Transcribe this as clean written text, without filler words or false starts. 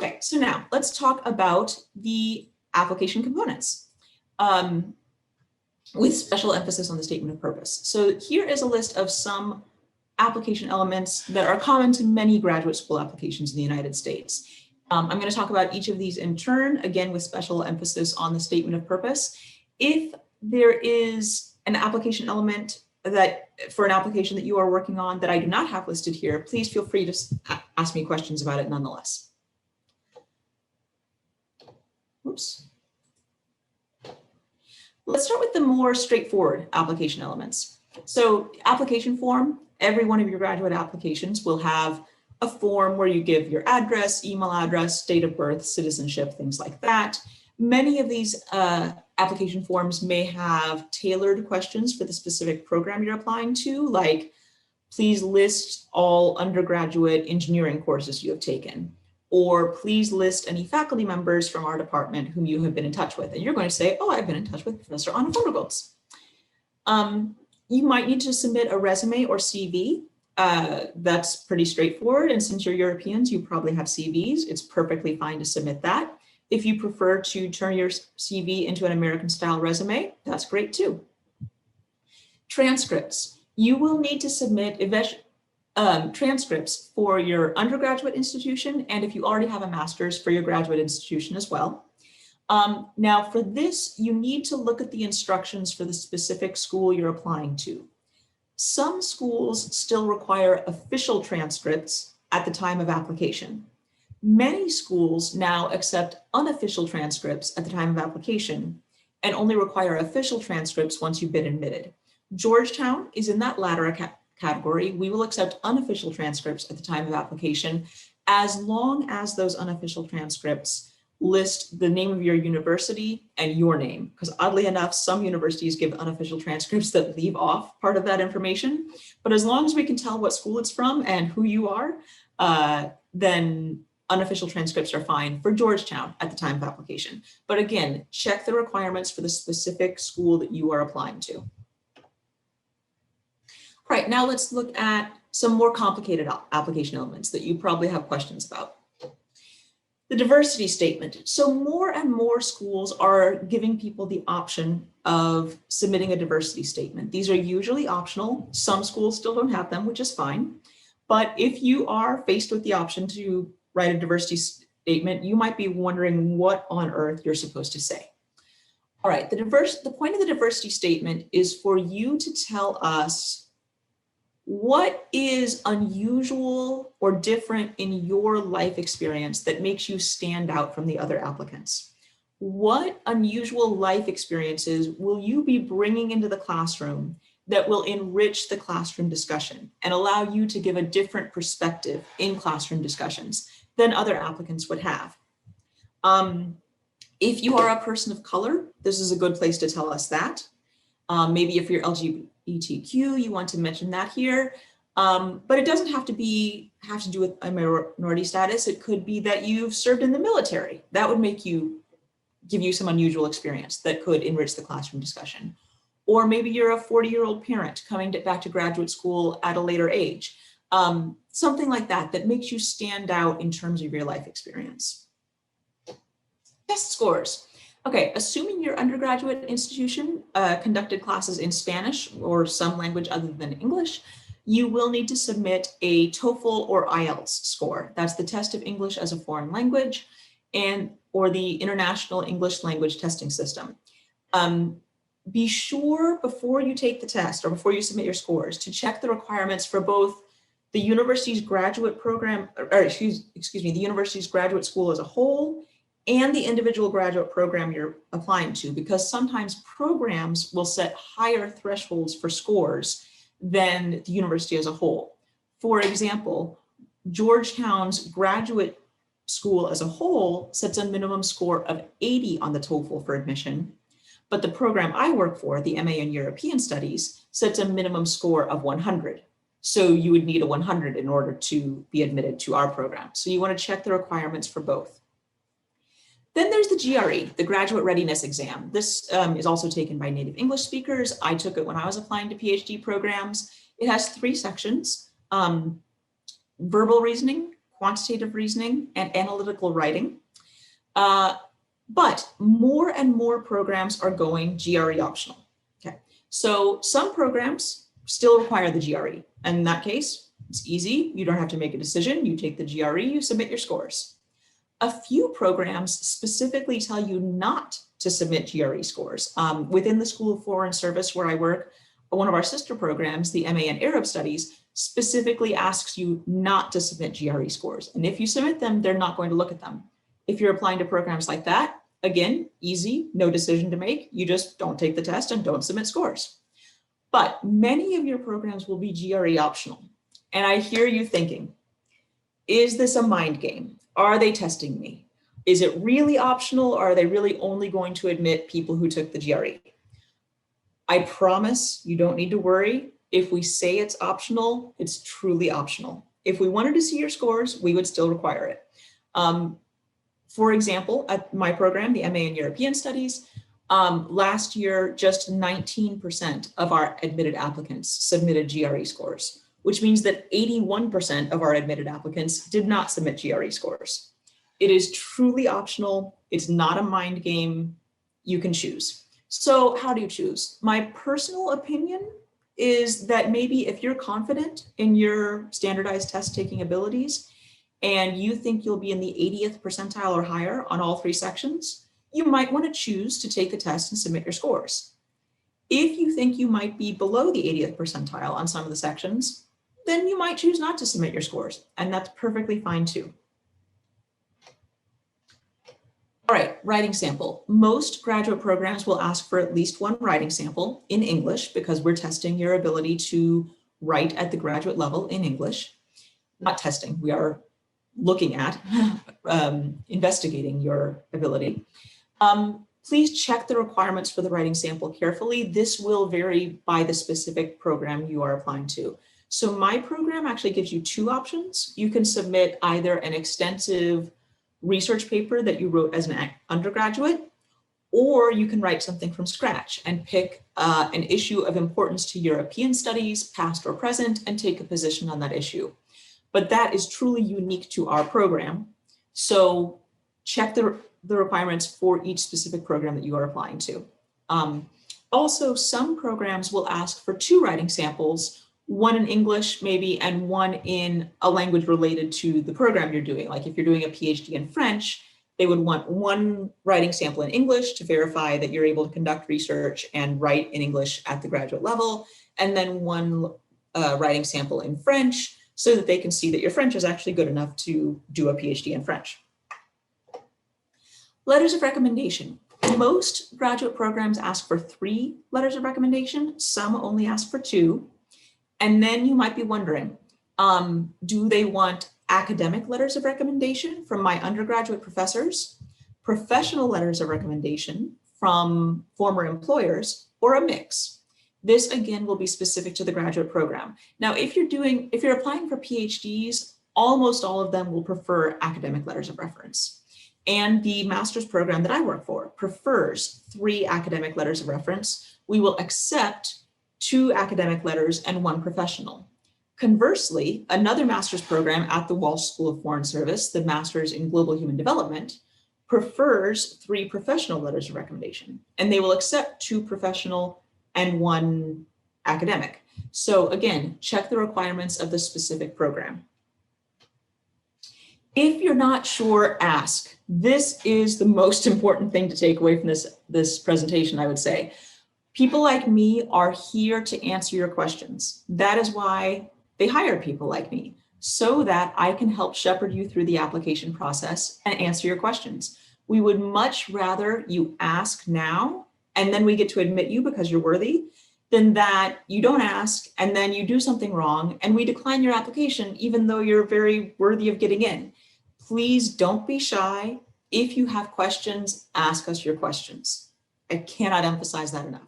Okay, so now let's talk about the application components with special emphasis on the statement of purpose. So here is a list of some application elements that are common to many graduate school applications in the United States. I'm going to talk about each of these in turn, again, with special emphasis on the statement of purpose. If there is an application element that for an application that you are working on that I do not have listed here, please feel free to ask me questions about it nonetheless. Oops. Let's start with the more straightforward application elements. So application form, every one of your graduate applications will have a form where you give your address, email address, date of birth, citizenship, things like that. Many of these application forms may have tailored questions for the specific program you're applying to, like please list all undergraduate engineering courses you have taken, or please list any faculty members from our department whom you have been in touch with. And you're going to say, oh, I've been in touch with Professor Anna Vondergoltz. You might need to submit a resume or CV. That's pretty straightforward. And since you're Europeans, you probably have CVs. It's perfectly fine to submit that. If you prefer to turn your CV into an American style resume, that's great too. Transcripts. You will need to submit transcripts for your undergraduate institution, and if you already have a master's, for your graduate institution as well. Now for this, you need to look at the instructions for the specific school you're applying to. Some schools still require official transcripts at the time of application. Many schools now accept unofficial transcripts at the time of application and only require official transcripts once you've been admitted. Georgetown is in that latter category. We will accept unofficial transcripts at the time of application as long as those unofficial transcripts list the name of your university and your name, because oddly enough, some universities give unofficial transcripts that leave off part of that information. But as long as we can tell what school it's from and who you are, then unofficial transcripts are fine for Georgetown at the time of application. But again, check the requirements for the specific school that you are applying to. All right, now let's look at some more complicated application elements that you probably have questions about. The diversity statement. So more and more schools are giving people the option of submitting a diversity statement. These are usually optional. Some schools still don't have them, which is fine. But if you are faced with the option to write a diversity statement, you might be wondering what on earth you're supposed to say. All right, the point of the diversity statement is for you to tell us what is unusual or different in your life experience that makes you stand out from the other applicants? What unusual life experiences will you be bringing into the classroom that will enrich the classroom discussion and allow you to give a different perspective in classroom discussions than other applicants would have? If you are a person of color, this is a good place to tell us that. Maybe if you're LGBTQ, you want to mention that here, but it doesn't have to do with a minority status. It could be that you've served in the military. That would give you some unusual experience that could enrich the classroom discussion. Or maybe you're a 40-year-old parent coming back to graduate school at a later age. Something like that that makes you stand out in terms of your life experience. Test scores. Okay, assuming your undergraduate institution conducted classes in Spanish or some language other than English, you will need to submit a TOEFL or IELTS score. That's the test of English as a foreign language or the International English Language Testing System. Be sure before you take the test or before you submit your scores to check the requirements for both the university's graduate program, or excuse me, the university's graduate school as a whole and the individual graduate program you're applying to, because sometimes programs will set higher thresholds for scores than the university as a whole. For example, Georgetown's graduate school as a whole sets a minimum score of 80 on the TOEFL for admission, but the program I work for, the MA in European Studies, sets a minimum score of 100. So you would need a 100 in order to be admitted to our program. So you want to check the requirements for both. Then there's the GRE, the Graduate Readiness Exam. This is also taken by native English speakers. I took it when I was applying to PhD programs. It has 3 sections: verbal reasoning, quantitative reasoning, and analytical writing. But more and more programs are going GRE optional. Okay, so some programs still require the GRE. And in that case, it's easy. You don't have to make a decision. You take the GRE, you submit your scores. A few programs specifically tell you not to submit GRE scores. Within the School of Foreign Service where I work, one of our sister programs, the MA in Arab Studies, specifically asks you not to submit GRE scores. And if you submit them, they're not going to look at them. If you're applying to programs like that, again, easy, no decision to make. You just don't take the test and don't submit scores. But many of your programs will be GRE optional. And I hear you thinking, is this a mind game? Are they testing me? Is it really optional? Or are they really only going to admit people who took the GRE? I promise you don't need to worry. If we say it's optional, it's truly optional. If we wanted to see your scores, we would still require it. For example, at my program, the MA in European Studies, last year, just 19% of our admitted applicants submitted GRE scores, which means that 81% of our admitted applicants did not submit GRE scores. It is truly optional. It's not a mind game. You can choose. So how do you choose? My personal opinion is that maybe if you're confident in your standardized test taking abilities and you think you'll be in the 80th percentile or higher on all 3 sections, you might want to choose to take the test and submit your scores. If you think you might be below the 80th percentile on some of the sections, then you might choose not to submit your scores, and that's perfectly fine too. All right, writing sample. Most graduate programs will ask for at least 1 writing sample in English because we're testing your ability to write at the graduate level in English. Not testing, we are looking at, investigating your ability. Please check the requirements for the writing sample carefully. This will vary by the specific program you are applying to. So my program actually gives you 2 options. You can submit either an extensive research paper that you wrote as an undergraduate, or you can write something from scratch and pick an issue of importance to European studies, past or present, and take a position on that issue. But that is truly unique to our program. So check the requirements for each specific program that you are applying to. Also, some programs will ask for 2 writing samples, 1 in English maybe, and 1 in a language related to the program you're doing. Like if you're doing a PhD in French, they would want 1 writing sample in English to verify that you're able to conduct research and write in English at the graduate level, and then 1 writing sample in French so that they can see that your French is actually good enough to do a PhD in French. Letters of recommendation. Most graduate programs ask for 3 letters of recommendation. Some only ask for 2. And then you might be wondering, do they want academic letters of recommendation from my undergraduate professors, professional letters of recommendation from former employers, or a mix? This again will be specific to the graduate program. Now, if you're applying for PhDs, almost all of them will prefer academic letters of reference. And the master's program that I work for prefers 3 academic letters of reference. We will accept 2 academic letters and 1 professional. Conversely, another master's program at the Walsh School of Foreign Service, the Master's in Global Human Development, prefers 3 professional letters of recommendation, and they will accept 2 professional and 1 academic. So again, check the requirements of the specific program. If you're not sure, ask. This is the most important thing to take away from this presentation, I would say. People like me are here to answer your questions. That is why they hire people like me, so that I can help shepherd you through the application process and answer your questions. We would much rather you ask now, and then we get to admit you because you're worthy, than that you don't ask and then you do something wrong and we decline your application even though you're very worthy of getting in. Please don't be shy. If you have questions, ask us your questions. I cannot emphasize that enough.